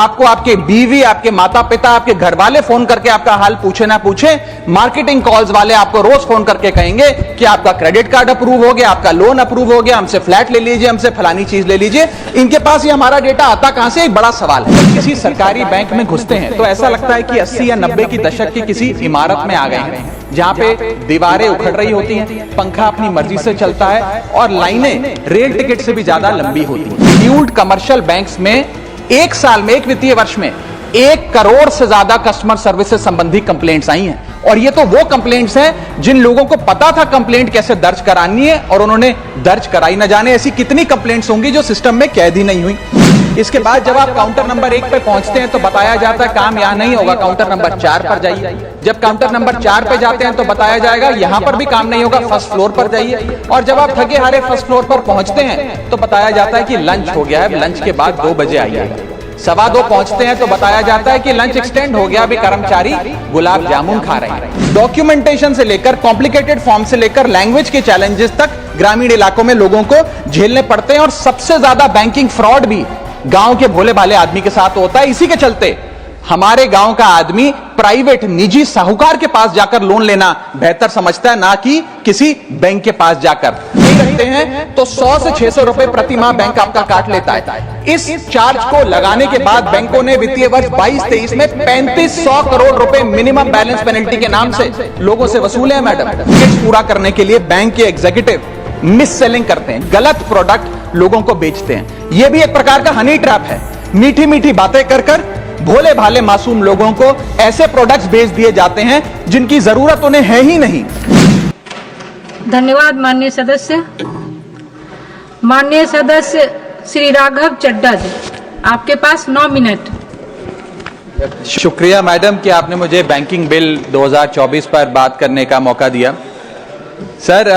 आपको आपके बीवी, आपके माता पिता, आपके घर वाले फोन करके आपका हाल पूछे ना पूछे, मार्केटिंग कॉल्स वाले आपको रोज फोन करके कहेंगे कि आपका क्रेडिट कार्ड अप्रूव हो गया, आपका लोन अप्रूव हो गया, हमसे फ्लैट ले लीजिए, हमसे फलानी चीज ले लीजिए। इनके पास ये हमारा डेटा आता कहां से, एक बड़ा सवाल है। जब किसी सरकारी बैंक में घुसते हैं तो ऐसा लगता है कि 80 या 90 की दशक की किसी इमारत में आ गए हैं, जहां पे दीवारें उखड़ रही होती हैं, पंखा अपनी मर्जी से चलता है और लाइनें रेल टिकट से भी ज्यादा लंबी होती हैं। शेड्यूल्ड कमर्शियल बैंक्स में एक साल में, एक वित्तीय वर्ष में 1 करोड़ से ज्यादा कस्टमर सर्विस से संबंधी कंप्लेंट्स आई हैं। और ये तो वो कंप्लेंट्स हैं जिन लोगों को पता था कंप्लेंट कैसे दर्ज करानी है और उन्होंने दर्ज कराई। न जाने ऐसी कितनी कंप्लेंट्स होंगी जो सिस्टम में कैद ही नहीं हुई। इसके बाद जब आप काउंटर नंबर 1 पे पहुंचते हैं तो बताया जाता है काम यहां नहीं होगा, काउंटर नंबर 4 पर जाइए। जब काउंटर नंबर 4 पे जाते हैं तो बताया जाएगा यहां पर भी काम नहीं होगा, फर्स्ट फ्लोर पर जाइए। और जब आप थके हारे फर्स्ट फ्लोर पर पहुंचते हैं तो बताया जाता है कि लंच हो गया है, लंच के बाद 2 बजे आइएगा। 2:15 पहुंचते हैं तो बताया जाता है कि लंच एक्सटेंड हो गया, अभी कर्मचारी गुलाब जामुन खा रहे हैं। डॉक्यूमेंटेशन से लेकर कॉम्प्लिकेटेड फॉर्म से लेकर लैंग्वेज के चैलेंजेस तक ग्रामीण इलाकों में लोगों को झेलने पड़ते हैं। और सबसे ज्यादा बैंकिंग फ्रॉड भी गांव के भोले भाले आदमी के साथ होता है। इसी के चलते हमारे गांव का आदमी प्राइवेट निजी साहूकार के पास जाकर लोन लेना बेहतर समझता है, ना कि किसी बैंक के पास जाकर। नहीं रखते हैं तो 100 से 600 रुपए प्रति माह बैंक आपका काट लेता है। इस चार्ज को लगाने के बाद बैंकों ने वित्तीय वर्ष 22-23 में 3500 करोड़ रुपए मिनिमम बैलेंस पेनल्टी के नाम से लोगों से वसूले हैं। मैडम, पूरा करने के लिए बैंक के एग्जीक्यूटिव मिस सेलिंग करते हैं, गलत प्रोडक्ट लोगों को बेचते हैं। यह भी एक प्रकार का हनी ट्रैप है। मीठी मीठी बातें कर भोले भाले मासूम लोगों को ऐसे प्रोडक्ट्स बेच दिए जाते हैं जिनकी जरूरत उन्हें है ही नहीं। धन्यवाद माननीय सदस्य। माननीय सदस्य श्री राघव चड्ढा जी, आपके पास 9 मिनट। शुक्रिया मैडम कि आपने मुझे बैंकिंग बिल 2024 पर बात करने का मौका दिया। सर,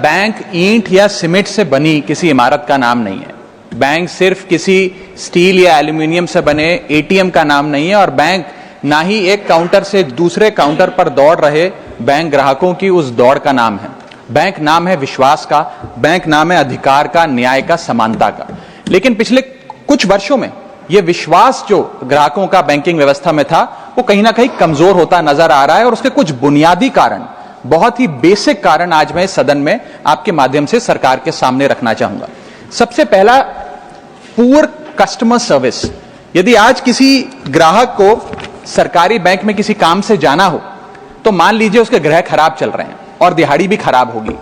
बैंक ईंट या सीमेंट से बनी किसी इमारत का नाम नहीं है। बैंक सिर्फ किसी स्टील या एल्यूमिनियम से बने एटीएम का नाम नहीं है। और बैंक ना ही एक काउंटर से दूसरे काउंटर पर दौड़ रहे बैंक ग्राहकों की उस दौड़ का नाम है। बैंक नाम है विश्वास का, बैंक नाम है अधिकार का, न्याय का, समानता का। लेकिन पिछले कुछ वर्षों में यह विश्वास जो ग्राहकों का बैंकिंग व्यवस्था में था वो कहीं ना कहीं कमजोर होता नजर आ रहा है। और उसके कुछ बुनियादी कारण, बहुत ही बेसिक कारण आज मैं सदन में आपके माध्यम से सरकार के सामने रखना चाहूंगा। सबसे पहला, पुअर कस्टमर सर्विस। यदि आज किसी ग्राहक को सरकारी बैंक में किसी काम से जाना हो तो मान लीजिए उसके ग्रह खराब चल रहे हैं और दिहाड़ी भी खराब होगी।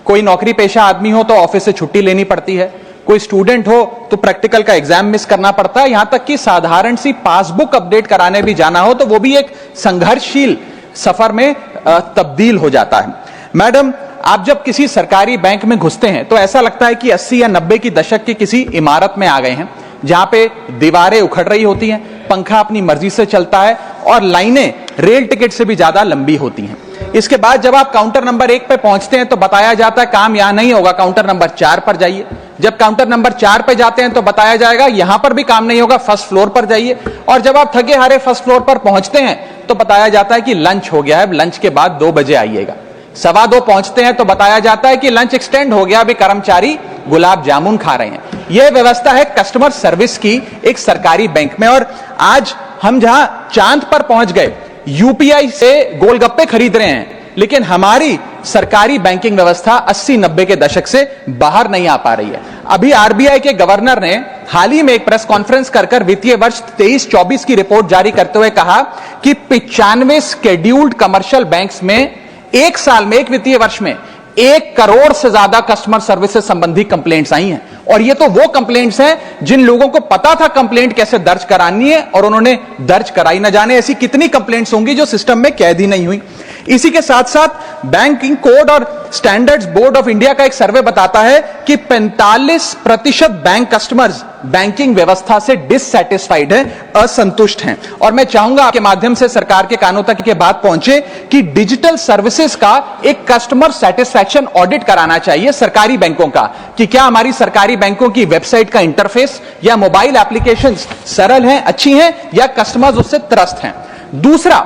कोई नौकरी पेशा आदमी हो तो ऑफिस से छुट्टी लेनी पड़ती है, कोई स्टूडेंट हो तो प्रैक्टिकल का एग्जाम मिस करना पड़ता है, यहां तक कि साधारण सी पासबुक अपडेट कराने भी जाना हो तो वो भी एक संघर्षशील सफर में तब्दील हो जाता है। मैडम, आप जब किसी सरकारी बैंक में घुसते हैं तो ऐसा लगता है कि 80 या 90 की दशक की किसी इमारत में आ गए हैं, जहां पे दीवारें उखड़ रही होती हैं, पंखा अपनी मर्जी से चलता है और लाइनें रेल टिकट से भी ज्यादा लंबी होती हैं। इसके बाद जब आप काउंटर नंबर 1 पे पहुंचते हैं तो बताया जाता है काम यहां नहीं होगा, काउंटर नंबर 4 पर जाइए। जब काउंटर नंबर 4 पे जाते हैं तो बताया जाएगा यहां पर भी काम नहीं होगा, फर्स्ट फ्लोर पर जाइए। और जब आप थके हारे फर्स्ट फ्लोर पर पहुंचते हैं तो बताया जाता है कि लंच हो गया है, लंच के बाद 2 बजे आइएगा। 2:15 पहुंचते हैं तो बताया जाता है कि लंच एक्सटेंड हो गया, अभी कर्मचारी गुलाब जामुन खा रहे हैं। यह व्यवस्था है कस्टमर सर्विस की एक सरकारी बैंक में। और आज हम जहां चांद पर पहुंच गए, यूपीआई से गोलगप्पे खरीद रहे हैं, लेकिन हमारी सरकारी बैंकिंग व्यवस्था 80-90 के दशक से बाहर नहीं आ पा रही है। अभी आरबीआई के गवर्नर ने हाल ही में एक प्रेस कॉन्फ्रेंस कर वित्तीय वर्ष 23-24 की रिपोर्ट जारी करते हुए कहा कि 95 शेड्यूल्ड कमर्शियल बैंक्स में एक साल में, एक वित्तीय वर्ष में 1 करोड़ से ज्यादा कस्टमर सर्विस से संबंधी कंप्लेंट्स आई हैं। और ये तो वो कंप्लेंट्स हैं जिन लोगों को पता था कंप्लेंट कैसे दर्ज करानी है और उन्होंने दर्ज कराई। न जाने ऐसी कितनी कंप्लेंट्स होंगी जो सिस्टम में कैद ही नहीं हुई। इसी के साथ साथ बैंकिंग कोड और स्टैंडर्ड्स बोर्ड ऑफ इंडिया का एक सर्वे बताता है कि 45% बैंक कस्टमर्स बैंकिंग व्यवस्था से डिससैटिस्फाइड है, असंतुष्ट हैं। और मैं चाहूंगा आपके माध्यम से सरकार के कानों तक के बात पहुंचे कि डिजिटल सर्विसेज का एक कस्टमर सेटिस्फैक्शन ऑडिट कराना चाहिए सरकारी बैंकों का, कि क्या हमारी सरकारी बैंकों की वेबसाइट का इंटरफेस या मोबाइल एप्लीकेशंस सरल हैं, अच्छी हैं, या कस्टमर्स उससे त्रस्त हैं। दूसरा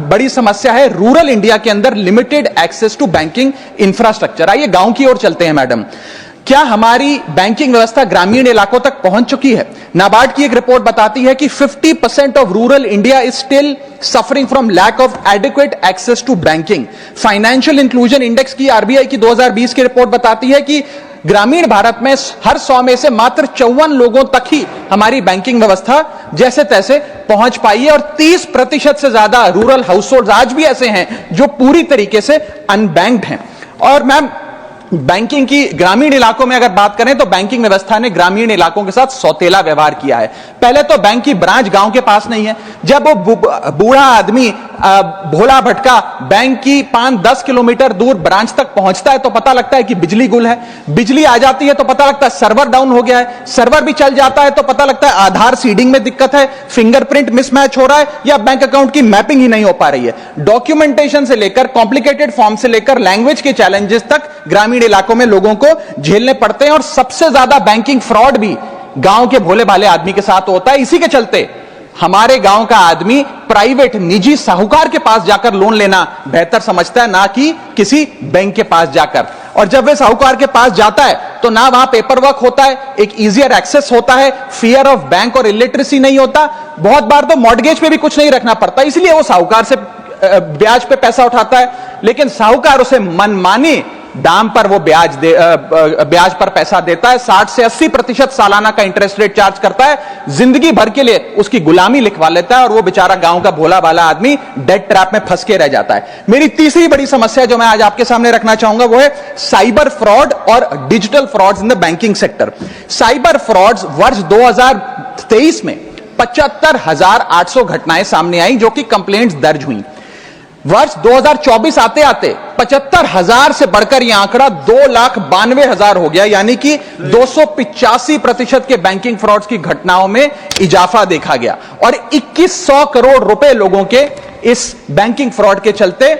बड़ी समस्या है रूरल इंडिया के अंदर limited access to banking infrastructure. आइए गांव की ओर चलते हैं मैडम। क्या हमारी बैंकिंग व्यवस्था ग्रामीण इलाकों तक पहुंच चुकी है? नाबार्ड की एक रिपोर्ट बताती है कि 50% of rural India is still suffering from lack of adequate access to banking. Financial inclusion index की आरबीआई की 2020 की रिपोर्ट बताती है कि ग्रामीण भारत में हर 100 में से मात्र 54 लोगों तक ही हमारी बैंकिंग व्यवस्था जैसे तैसे पहुंच पाई है, और 30% से ज्यादा रूरल हाउसहोल्ड आज भी ऐसे हैं जो पूरी तरीके से अनबैंक्ड हैं। और मैम, बैंकिंग की ग्रामीण इलाकों में अगर बात करें तो बैंकिंग व्यवस्था ने ग्रामीण इलाकों के साथ सौतेला व्यवहार किया है। पहले तो बैंक की ब्रांच गांव के पास नहीं है। जब वो बूढ़ा आदमी भोला भटका बैंक की 5-10 किलोमीटर दूर ब्रांच तक पहुंचता है तो पता लगता है कि बिजली गुल है। बिजली आ जाती है तो पता लगता है सर्वर डाउन हो गया है। सर्वर भी चल जाता है तो पता लगता है आधार सीडिंग में दिक्कत है, फिंगरप्रिंट मिसमैच हो रहा है, या बैंक अकाउंट की मैपिंग ही नहीं हो पा रही है। डॉक्यूमेंटेशन से लेकर कॉम्प्लिकेटेड फॉर्म से लेकर लैंग्वेज के चैलेंजेस तक ग्रामीण इलाकों में लोगों को झेलने पड़ते हैं, और सबसे ज्यादा बैंकिंग फ्रॉड भी गांव के भोले भाले आदमी के साथ होता है। इसी के चलते हमारे गांव का आदमी प्राइवेट निजी साहूकार के पास जाकर लोन लेना बेहतर समझता है, ना कि किसी बैंक के पास जाकर। और जब वे साहूकार के पास जाता है तो ना वहां पेपर वर्क होता है, एक इजियर एक्सेस होता है, फियर ऑफ बैंक और इलिटरेसी नहीं होता। बहुत बार तो मॉर्गेज पे भी कुछ नहीं रखना पड़ता, इसलिए वो साहूकार से ब्याज पे पैसा उठाता है, लेकिन साहूकार उसे मनमानी दाम पर वो ब्याज पर पैसा देता है। 60 से 80% सालाना का इंटरेस्ट रेट चार्ज करता है, जिंदगी भर के लिए उसकी गुलामी लिखवा लेता है, और वो बेचारा गांव का भोला भाला आदमी डेट ट्रैप में फंस के रह जाता है। मेरी तीसरी बड़ी समस्या जो मैं आज आपके सामने रखना चाहूंगा वो है साइबर फ्रॉड और digital frauds in the banking sector. Cyber frauds वर्ष 2023 में 75,800 घटनाएं सामने आई जो कि कंप्लेंट्स दर्ज हुई। वर्ष 2024 आते आते 75,000 से बढ़कर यह आंकड़ा 2,92,000 हो गया, यानी कि 285% के बैंकिंग फ्रॉड्स की घटनाओं में इजाफा देखा गया, और 2100 करोड़ रुपए लोगों के इस बैंकिंग फ्रॉड के चलते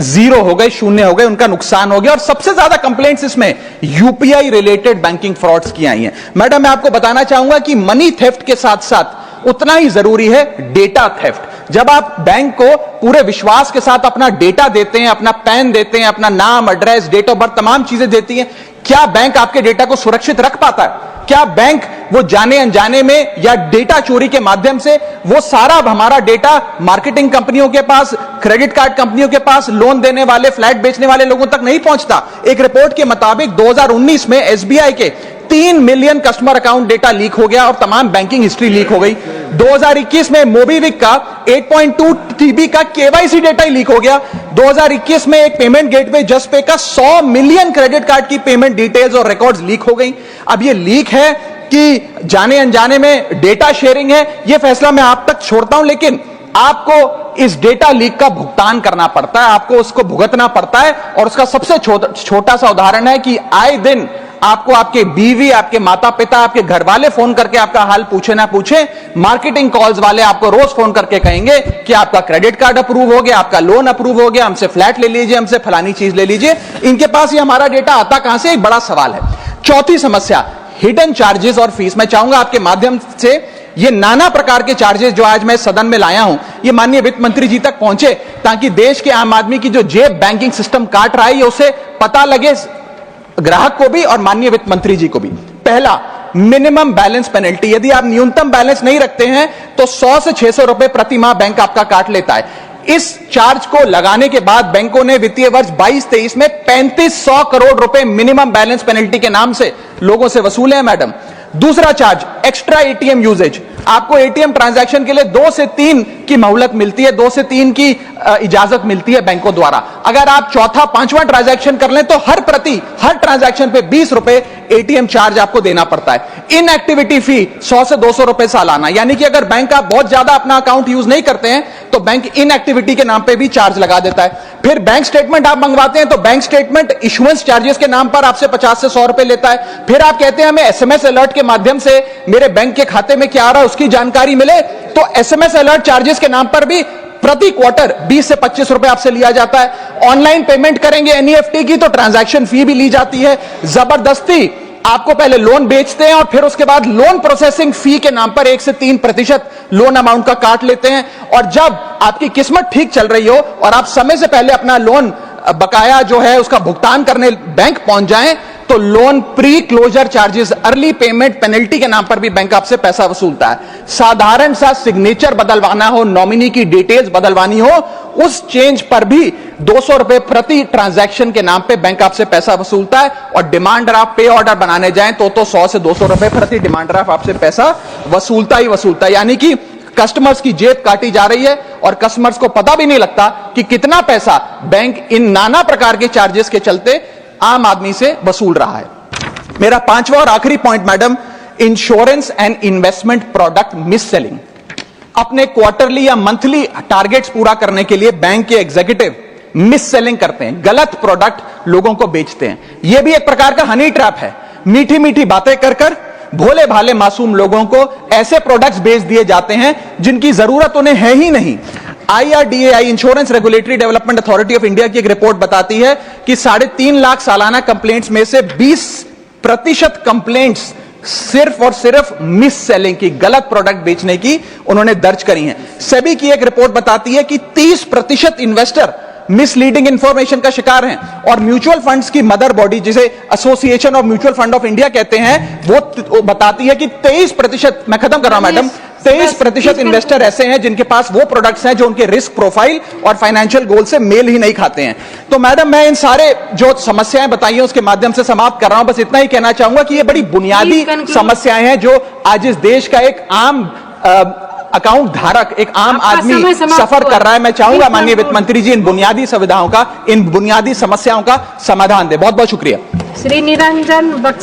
जीरो हो गए, शून्य हो गए, उनका नुकसान हो गया। और सबसे ज्यादा कंप्लेंट्स इसमें यूपीआई रिलेटेड बैंकिंग फ्रॉड्स की आई हैं। मैडम, मैं आपको बताना चाहूंगा कि मनी थेफ्ट के साथ साथ उतना ही जरूरी है डेटा थेफ्ट। जब आप बैंक को पूरे विश्वास के साथ अपना डेटा देते हैं, अपना पैन देते हैं, अपना नाम, एड्रेस, डेट ऑफ बर्थ, तमाम चीजें देती हैं, क्या बैंक आपके डेटा को सुरक्षित रख पाता है? क्या बैंक वो जाने अनजाने में या डेटा चोरी के माध्यम से वो सारा हमारा डेटा मार्केटिंग कंपनियों के पास, क्रेडिट कार्ड कंपनियों के पास, लोन देने वाले, फ्लैट बेचने वाले लोगों तक नहीं पहुंचता? एक रिपोर्ट के मुताबिक 2019 में एसबीआई के 3 million customer account data leak हो गया और तमाम बैंकिंग हिस्ट्री लीक हो गई। 2021 में मोबीविक का 8.2 टीबी का केवाईसी डेटा ही लीक हो गया। 2021 में एक पेमेंट गेटवे जस्पे का 100 मिलियन क्रेडिट कार्ड की पेमेंट डिटेल्स और रिकॉर्ड्स लीक हो गई। अब ये लीक है कि जाने अनजाने में डेटा शेयरिंग है, यह फैसला मैं आप तक छोड़ता हूं, लेकिन आपको इस डेटा लीक का भुगतान करना पड़ता है, आपको उसको भुगतना पड़ता है। और उसका सबसे छोटा सा उदाहरण है कि आए दिन आपको आपके बीवी, आपके माता पिता, आपके घर वाले फोन करके आपका हाल पूछे ना पूछे, मार्केटिंग कॉल्स वाले आपको रोज फोन करके कहेंगे कि आपका क्रेडिट कार्ड अप्रूव हो गया, आपका लोन अप्रूव हो गया, हमसे फ्लैट ले लीजिए, हमसे फलानी चीज ले लीजिए। इनके पास ये हमारा डेटा आता कहां से, एक बड़ा सवाल है। चौथी समस्या, हिडन चार्जेस और फीस। मैं चाहूंगा आपके माध्यम से ये नाना प्रकार के चार्जेस जो आज मैं सदन में लाया हूं, ये माननीय वित्त मंत्री जी तक पहुंचे, ताकि देश के आम आदमी की जो जेब बैंकिंग सिस्टम काट रहा है, ये उसे पता लगे, ग्राहक को भी और माननीय वित्त मंत्री जी को भी। पहला, मिनिमम बैलेंस पेनल्टी। यदि आप न्यूनतम बैलेंस नहीं रखते हैं तो 100 से 600 रुपए प्रति माह बैंक आपका काट लेता है। इस चार्ज को लगाने के बाद बैंकों ने वित्तीय वर्ष 22-23 में 3500 करोड़ रुपए मिनिमम बैलेंस पेनल्टी के नाम से लोगों से वसूले हैं मैडम। दूसरा चार्ज, एक्स्ट्रा एटीएम यूजेज। आपको एटीएम ट्रांजैक्शन के लिए 2 से 3 की मोहलत मिलती है, 2 से 3 की इजाजत मिलती है बैंकों द्वारा। अगर आप चौथा, पांचवां ट्रांजैक्शन कर लें तो हर ट्रांजैक्शन पे 20 रुपए एटीएम चार्ज आपको देना पड़ता है। इनएक्टिविटी फी 100 से 200 रुपए सालाना, यानी कि अगर बैंक आप बहुत ज्यादा अपना अकाउंट यूज नहीं करते हैं तो बैंक इनएक्टिविटी के नाम पे भी चार्ज लगा देता है। फिर बैंक स्टेटमेंट आप मंगवाते हैं तो बैंक स्टेटमेंट इशुएंस चार्जेस के नाम पर आपसे 50 से 100 रुपए लेता है। फिर आप कहते हैं हमें एसएमएस अलर्ट के माध्यम से मेरे बैंक के खाते में क्या आ रहा है उसकी जानकारी मिले, तो एसएमएस अलर्ट चार्जेस के नाम पर भी प्रति क्वार्टर 20 से 25 रुपए आपसे लिया जाता है। ऑनलाइन पेमेंट करेंगे एनईएफटी की तो ट्रांजैक्शन फी भी ली जाती है। जबरदस्ती आपको पहले लोन बेचते हैं और फिर उसके बाद लोन प्रोसेसिंग फी के नाम पर 1 से 3% लोन अमाउंट का काट लेते हैं। और जब आपकी किस्मत ठीक चल रही हो और आप समय से पहले अपना लोन बकाया जो है उसका भुगतान करने बैंक पहुंच जाएं तो loan pre closure charges, early payment penalty के नाम पर भी बैंक आपसे पैसा वसूलता है। साधारण सा सिग्नेचर बदलवाना हो, नॉमिनी की डिटेल्स बदलवानी हो, उस चेंज पर भी 200 रुपए प्रति ट्रांजैक्शन के नाम पे बैंक आपसे पैसा वसूलता है। और डिमांड ड्राफ्ट पे ऑर्डर बनाने जाएं तो 100 से 200 रुपए प्रति डिमांड ड्राफ्ट आपसे पैसा वसूलता ही वसूलता है। यानी कि कस्टमर्स की जेब काटी जा रही है और कस्टमर्स को पता भी नहीं लगता कि कितना पैसा बैंक इन नाना प्रकार के चार्जेस के चलते आम आदमी से वसूल रहा है। मेरा पांचवा और आखिरी point madam, insurance and investment product miss selling. अपने क्वार्टरली या मंथली टारगेट्स पूरा करने के लिए बैंक के एग्जीक्यूटिव मिस सेलिंग करते हैं, गलत प्रोडक्ट लोगों को बेचते हैं। यह भी एक प्रकार का हनी ट्रैप है। मीठी मीठी बातें कर कर भोले भाले मासूम लोगों को ऐसे प्रोडक्ट्स बेच दिए जाते हैं जिनकी जरूरत उन्हें है ही नहीं। IRDAI, insurance regulatory development authority of India की एक रिपोर्ट बताती है कि 3.5 लाख सालाना कंप्लेंट्स में से 20% कंप्लेंट्स सिर्फ और सिर्फ मिस सेलिंग की, गलत प्रोडक्ट बेचने की उन्होंने दर्ज करी हैं। सेबी की एक रिपोर्ट बताती है कि 30% इन्वेस्टर मिसलीडिंग इंफॉर्मेशन का शिकार हैं। और म्यूचुअल फंड्स की मदर बॉडी, जिसे association of mutual fund of India कहते हैं, वो बताती है कि 23%, मैं खत्म कर रहा हूं मैडम, 23% इन्वेस्टर ऐसे हैं जिनके पास वो प्रोडक्ट्स हैं जो उनके रिस्क प्रोफाइल और फाइनेंशियल गोल से मेल ही नहीं खाते हैं। तो मैडम, मैं इन सारे जो समस्याएं बताई हैं उसके माध्यम से समाप्त कर रहा हूं। बस इतना ही कहना चाहूंगा कि ये बड़ी बुनियादी समस्याएं हैं जो आज इस देश का एक आम अकाउंट धारक, एक आम आदमी सफर कर रहा है। मैं चाहूंगा माननीय वित्त मंत्री जी इन बुनियादी सुविधाओं का, इन बुनियादी समस्याओं का समाधान दे। बहुत बहुत शुक्रिया। श्री निरंजन बख्शी।